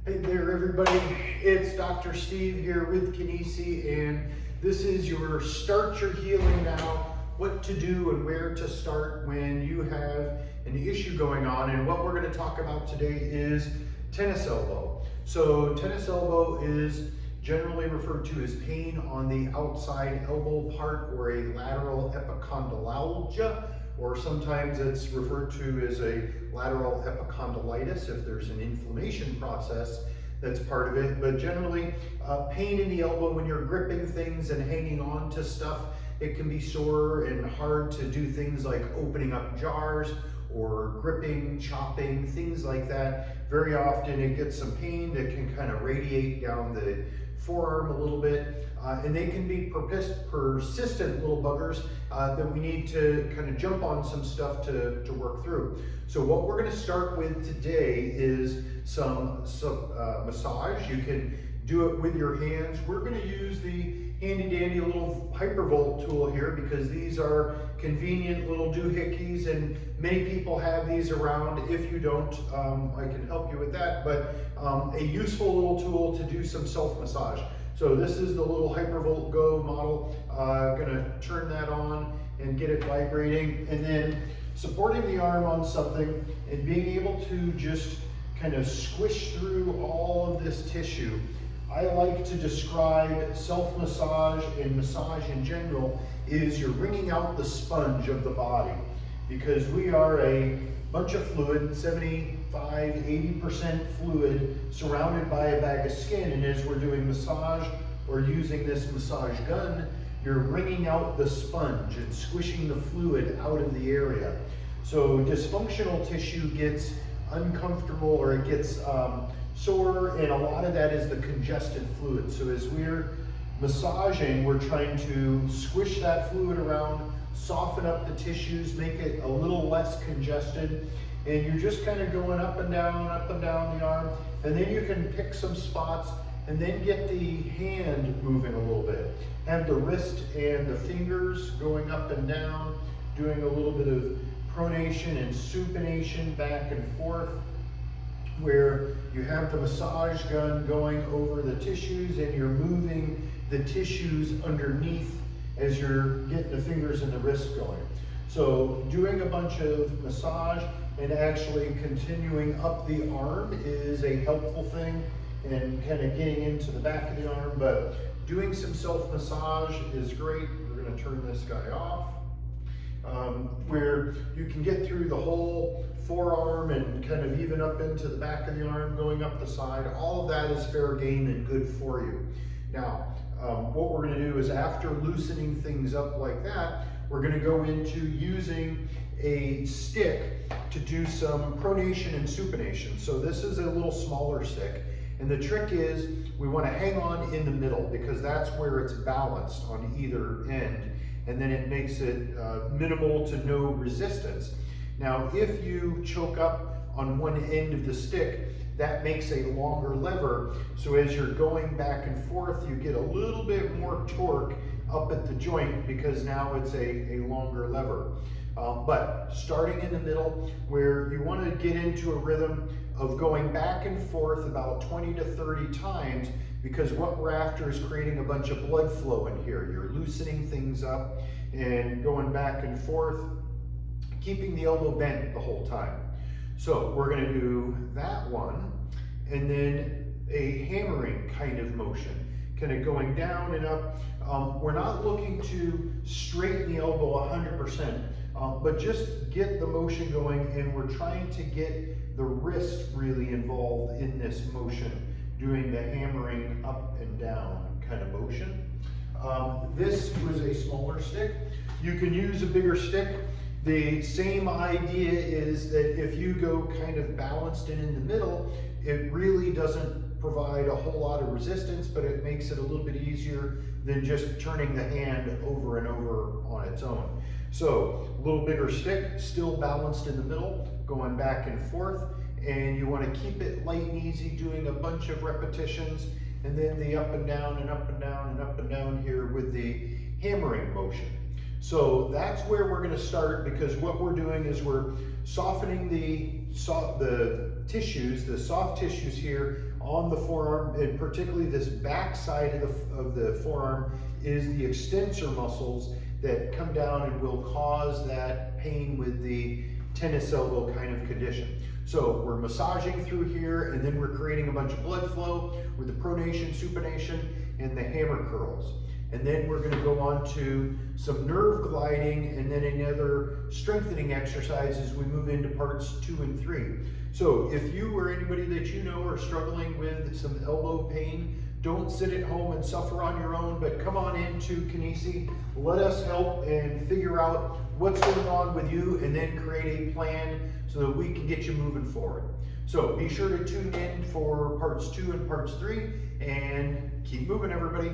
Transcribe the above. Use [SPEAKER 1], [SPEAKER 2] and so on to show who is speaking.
[SPEAKER 1] Hey there, everybody. It's Dr. Steve here with Kinesi, and this is your Start Your Healing Now, what to do and where to start when you have an issue going on. And what we're going to talk about today is tennis elbow. So tennis elbow is generally referred to as pain on the outside elbow part, or a lateral epicondylalgia, or sometimes it's referred to as a lateral epicondylitis if there's an inflammation process that's part of it. But generally, pain in the elbow when you're gripping things and hanging on to stuff. It can be sore and hard to do things like opening up jars or gripping, chopping, things like that. Very often it gets some pain that can kind of radiate down the forearm a little bit. And they can be persistent little buggers that we need to kind of jump on some stuff to work through. So what we're going to start with today is some massage. You can do it with your hands. We're going to use the handy dandy little Hypervolt tool here because these are convenient little doohickeys, and many people have these around. If you don't, I can help you with that, but a useful little tool to do some self-massage. So this is the little Hypervolt Go model. Gonna turn that on and get it vibrating, and then supporting the arm on something and being able to just kind of squish through all of this tissue. I like to describe self-massage and massage in general is you're wringing out the sponge of the body, because we are a bunch of fluid, 75–80% fluid, surrounded by a bag of skin. And as we're doing massage or using this massage gun, you're wringing out the sponge and squishing the fluid out of the area. So dysfunctional tissue gets uncomfortable, or it gets sore, and a lot of that is the congested fluid. So as we're massaging, we're trying to squish that fluid around, soften up the tissues, make it a little less congested, and you're just kind of going up and down the arm, and then you can pick some spots and then get the hand moving a little bit. Have the wrist and the fingers going up and down, doing a little bit of pronation and supination back and forth, where you have the massage gun going over the tissues and you're moving the tissues underneath as you're getting the fingers and the wrist going. So doing a bunch of massage and actually continuing up the arm is a helpful thing, and kind of getting into the back of the arm. But doing some self-massage is great. We're going to turn this guy off. Where you can get through the whole forearm and kind of even up into the back of the arm, going up the side. All of that is fair game and good for you. Now, what we're going to do is, after loosening things up like that, we're going to go into using a stick to do some pronation and supination. So this is a little smaller stick, and the trick is we want to hang on in the middle, because that's where it's balanced on either end, and then it makes it minimal to no resistance. Now, if you choke up on one end of the stick, that makes a longer lever. So as you're going back and forth, you get a little bit more torque up at the joint, because now it's a longer lever. But starting in the middle, where you want to get into a rhythm of going back and forth about 20 to 30 times, because what we're after is creating a bunch of blood flow in here. You're loosening things up and going back and forth, keeping the elbow bent the whole time. So we're going to do that one, and then a hammering kind of motion, kind of going down and up. We're not looking to straighten the elbow 100%, but just get the motion going, and we're trying to get the wrist really involved in this motion, doing the hammering up and down kind of motion. This was a smaller stick. You can use a bigger stick. The same idea is that if you go kind of balanced and in the middle, it really doesn't provide a whole lot of resistance, but it makes it a little bit easier than just turning the hand over and over on its own. So a little bigger stick, still balanced in the middle, going back and forth, and you want to keep it light and easy, doing a bunch of repetitions, and then the up and down and up and down and up and down here with the hammering motion. So that's where we're going to start, because what we're doing is we're softening the tissues, the soft tissues here on the forearm, and particularly this back side of the forearm is the extensor muscles that come down and will cause that pain with the tennis elbow kind of condition. So we're massaging through here, and then we're creating a bunch of blood flow with the pronation, supination, and the hammer curls. And then we're going to go on to some nerve gliding, and then another strengthening exercise as we move into parts 2 and 3. So if you or anybody that you know are struggling with some elbow pain, don't sit at home and suffer on your own, but come on into Kinesi. Let us help and figure out what's going on with you, and then create a plan so that we can get you moving forward. So be sure to tune in for parts 2 and parts 3, and keep moving, everybody.